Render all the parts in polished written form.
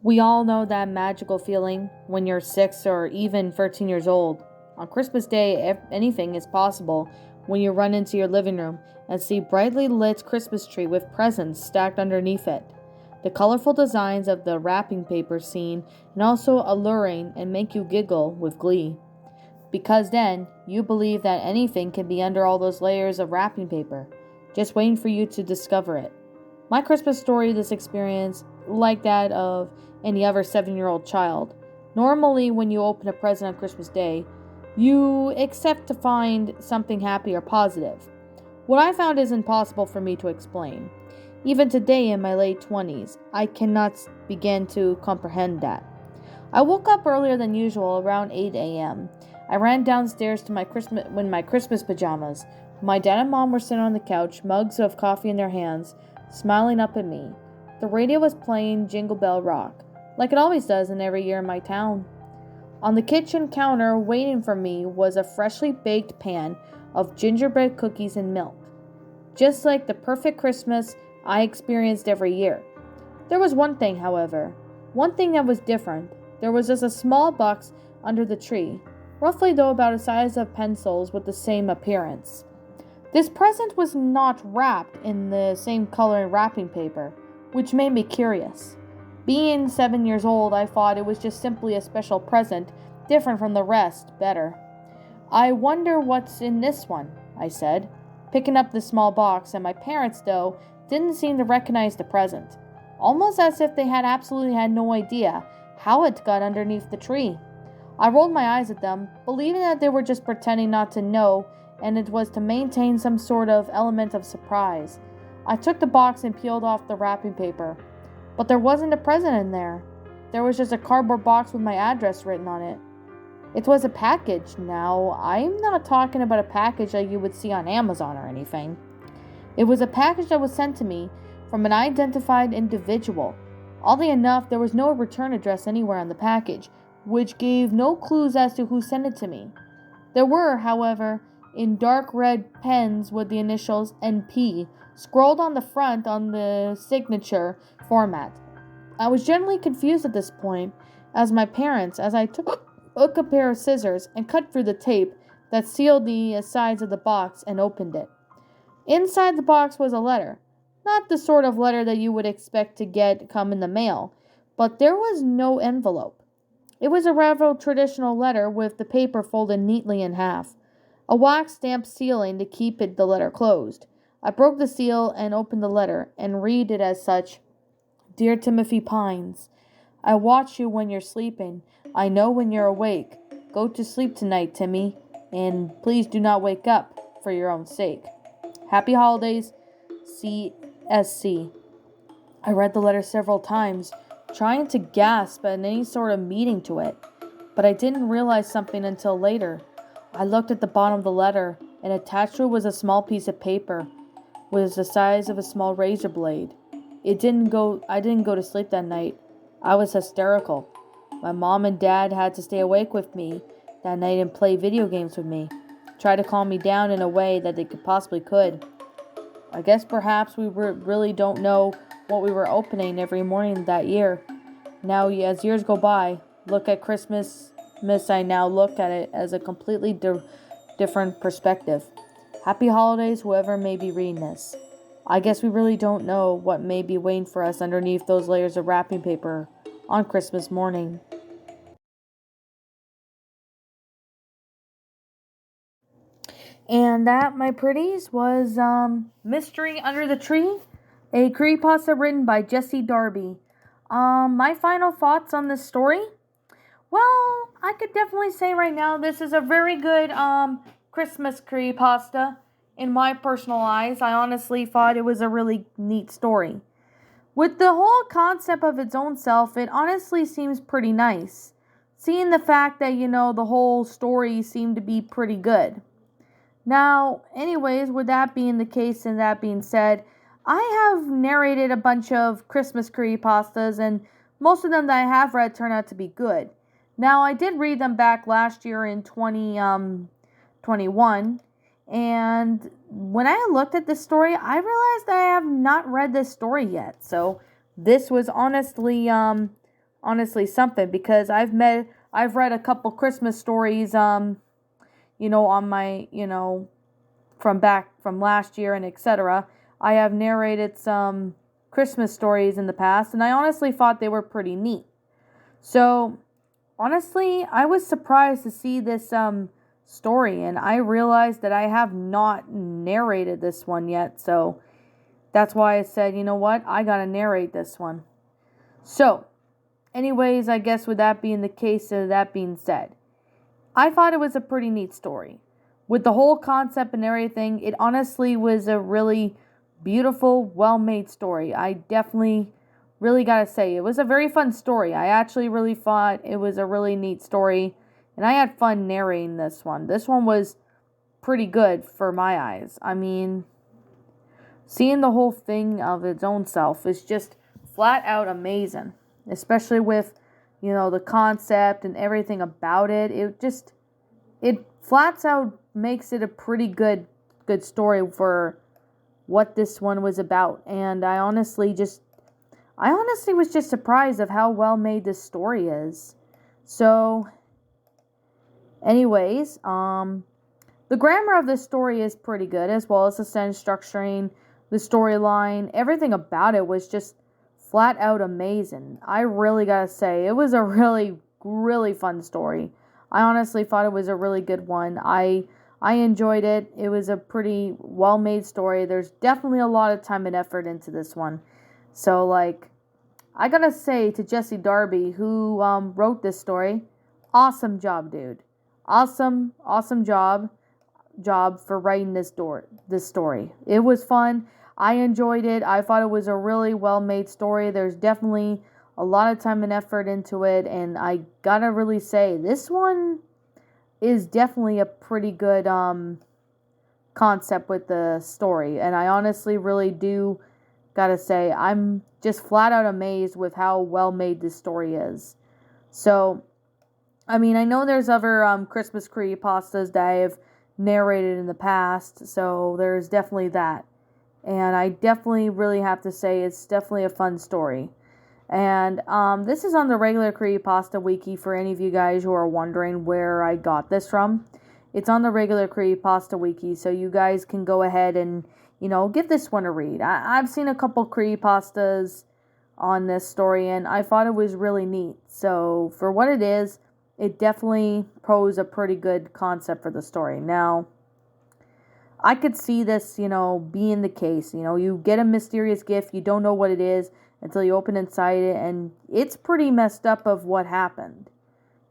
We all know that magical feeling when you're 6 or even 13 years old. On Christmas Day, anything is possible when you run into your living room and see brightly lit Christmas tree with presents stacked underneath it. The colorful designs of the wrapping paper seem and also alluring and make you giggle with glee. Because then, you believe that anything can be under all those layers of wrapping paper, just waiting for you to discover it. My Christmas story, this experience, like that of any other 7-year-old child. Normally, when you open a present on Christmas Day, you expect to find something happy or positive. What I found is impossible for me to explain. Even today, in my late 20s, I cannot begin to comprehend that. I woke up earlier than usual, around 8 a.m. I ran downstairs to my Christmas pajamas. My dad and mom were sitting on the couch, mugs of coffee in their hands, smiling up at me. The radio was playing Jingle Bell Rock, like it always does in every year in my town. On the kitchen counter, waiting for me, was a freshly baked pan of gingerbread cookies and milk, just like the perfect Christmas I experienced every year. There was one thing, however, one thing that was different. There was just a small box under the tree, roughly though about the size of pencils with the same appearance. This present was not wrapped in the same color wrapping paper, which made me curious. Being 7 years old, I thought it was just simply a special present, different from the rest, better. "I wonder what's in this one," I said, picking up the small box, and my parents, though, didn't seem to recognize the present, almost as if they had absolutely had no idea how it got underneath the tree. I rolled my eyes at them, believing that they were just pretending not to know, and it was to maintain some sort of element of surprise. I took the box and peeled off the wrapping paper, but there wasn't a present in there. There was just a cardboard box with my address written on it. It was a package. Now, I'm not talking about a package like you would see on Amazon or anything. It was a package that was sent to me from an identified individual. Oddly enough, there was no return address anywhere on the package, which gave no clues as to who sent it to me. There were, however, in dark red pens with the initials NP scrolled on the front on the signature format. I was genuinely confused at this point, as I took a pair of scissors and cut through the tape that sealed the sides of the box and opened it. Inside the box was a letter. Not the sort of letter that you would expect to come in the mail, but there was no envelope. It was a rather traditional letter with the paper folded neatly in half, a wax stamped sealing to keep the letter closed. I broke the seal and opened the letter and read it as such. "Dear Timothy Pines, I watch you when you're sleeping. I know when you're awake. Go to sleep tonight, Timmy, and please do not wake up for your own sake. Happy holidays, CSC." I read the letter several times, trying to grasp at any sort of meaning to it, but I didn't realize something until later. I looked at the bottom of the letter, and attached to it was a small piece of paper, was the size of a small razor blade. I didn't go to sleep that night. I was hysterical. My mom and dad had to stay awake with me that night and play video games with me, try to calm me down in a way that they possibly could. I guess perhaps we really don't know what we were opening every morning that year. Now, as years go by, look at Christmas, I now look at it as a completely different perspective. Happy holidays, whoever may be reading this. I guess we really don't know what may be waiting for us underneath those layers of wrapping paper on Christmas morning. And that, my pretties, was Mystery Under the Tree, a creepypasta written by JesseDarby. My final thoughts on this story? Well, I could definitely say right now this is a very good Christmas creepypasta. In my personal eyes, I honestly thought it was a really neat story. With the whole concept of its own self, it honestly seems pretty nice. Seeing the fact that, the whole story seemed to be pretty good. Now, anyways, with that being the case and that being said, I have narrated a bunch of Christmas creepypastas, and most of them that I have read turn out to be good. Now, I did read them back last year in 2021, and when I looked at this story, I realized that I have not read this story yet. So, this was honestly honestly something, because I've read a couple Christmas stories, on my, from last year and etc. I have narrated some Christmas stories in the past, and I honestly thought they were pretty neat. So, honestly, I was surprised to see this story, and I realized that I have not narrated this one yet. So, that's why I said, you know what? I got to narrate this one. So, anyways, I guess with that being the case, that being said, I thought it was a pretty neat story. With the whole concept and everything, it honestly was a really beautiful, well-made story. I definitely really gotta say, it was a very fun story. I actually really thought it was a really neat story, and I had fun narrating this one. This one was pretty good for my eyes. I mean, seeing the whole thing of its own self is just flat out amazing. Especially with, the concept and everything about it. It flats out makes it a pretty good story for what this one was about. And I honestly was just surprised of how well made this story is. So, anyways, the grammar of this story is pretty good, as well as the sentence structuring, the storyline, everything about it was just flat out amazing. I really gotta say, it was a really, really fun story. I honestly thought it was a really good one. I enjoyed it. It was a pretty well-made story. There's definitely a lot of time and effort into this one. So, I gotta say to JesseDarby, who wrote this story, awesome job, dude. Awesome job for writing this story. It was fun. I enjoyed it. I thought it was a really well-made story. There's definitely a lot of time and effort into it, and I gotta really say, this one is definitely a pretty good concept with the story, and I honestly really do gotta say, I'm just flat out amazed with how well made this story is. So, I mean, I know there's other Christmas creepypastas that I have narrated in the past, so there's definitely that. And I definitely really have to say it's definitely a fun story. And this is on the regular Creepypasta Wiki for any of you guys who are wondering where I got this from. It's on the regular Creepypasta Wiki, so you guys can go ahead and, give this one a read. I've seen a couple creepypastas on this story, and I thought it was really neat. So for what it is, it definitely posed a pretty good concept for the story. Now, I could see this, being the case. You get a mysterious gift, you don't know what it is until you open inside it, and it's pretty messed up of what happened.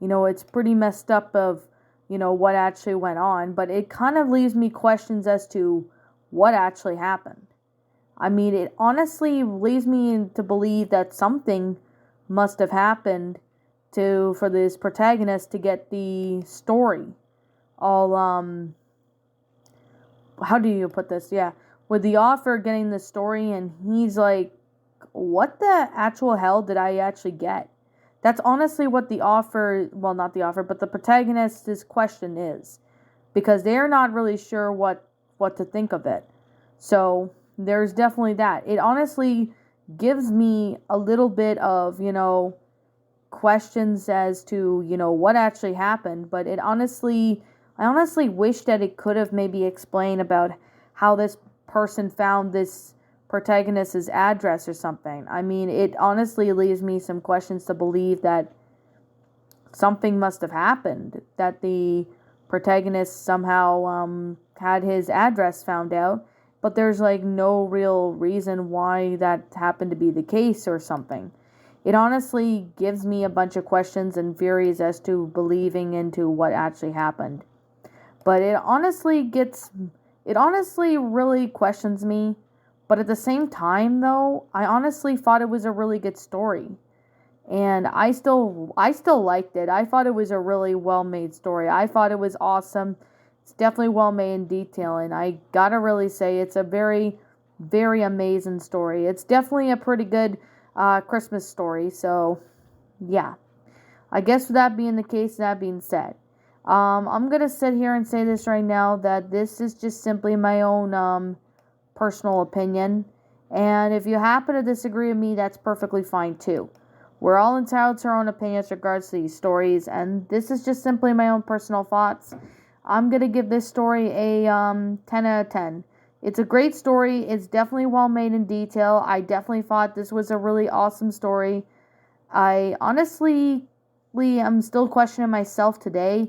It's pretty messed up of, what actually went on, but it kind of leaves me questions as to what actually happened. I mean, it honestly leads me to believe that something must have happened for this protagonist to get the story all, how do you put this? Yeah. With the author getting the story, and he's like, what the actual hell did I actually get? That's honestly what the author, well, not the author, but the protagonist's question is. Because they're not really sure what to think of it. So, there's definitely that. It honestly gives me a little bit of, questions as to, what actually happened. But I honestly wish that it could have maybe explained about how this person found this protagonist's address or something. I mean, it honestly leaves me some questions to believe that something must have happened, that the protagonist somehow had his address found out, but there's no real reason why that happened to be the case or something. It honestly gives me a bunch of questions and theories as to believing into what actually happened. But it honestly really questions me. But at the same time, though, I honestly thought it was a really good story. And I still liked it. I thought it was a really well-made story. I thought it was awesome. It's definitely well-made in detail. And I gotta really say, it's a very, very amazing story. It's definitely a pretty good Christmas story. So, yeah. I guess with that being the case, that being said, I'm going to sit here and say this right now, that this is just simply my own personal opinion. And if you happen to disagree with me, that's perfectly fine too. We're all entitled to our own opinions regards to these stories, and this is just simply my own personal thoughts. I'm going to give this story a 10 out of 10. It's a great story. It's definitely well made in detail. I definitely thought this was a really awesome story. I honestly am still questioning myself today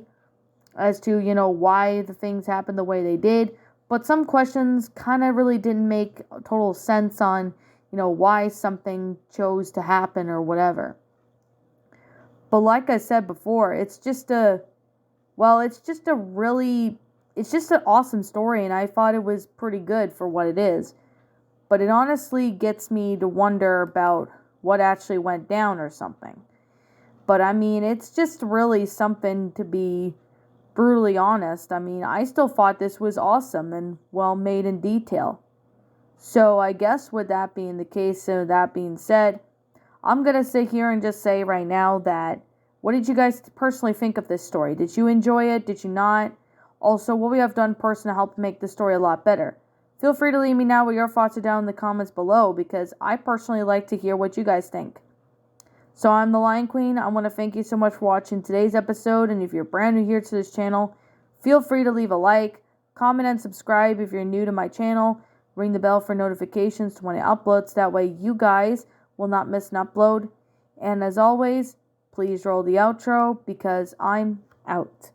as to, why the things happened the way they did. But some questions kind of really didn't make total sense on, why something chose to happen or whatever. But like I said before, it's just an awesome story, and I thought it was pretty good for what it is. But it honestly gets me to wonder about what actually went down or something. But I mean, it's just really something to be brutally honest. I mean, I still thought this was awesome and well made in detail. So I guess with that being the case and that being said, I'm going to sit here and just say right now that what did you guys personally think of this story? Did you enjoy it? Did you not? Also, what we have done personally to help make the story a lot better. Feel free to leave me know what your thoughts are down in the comments below, because I personally like to hear what you guys think. So I'm the Lion Queen. I want to thank you so much for watching today's episode, and if you're brand new here to this channel, feel free to leave a like, comment, and subscribe if you're new to my channel. Ring the bell for notifications to when it uploads. That way you guys will not miss an upload. And as always, please roll the outro, because I'm out.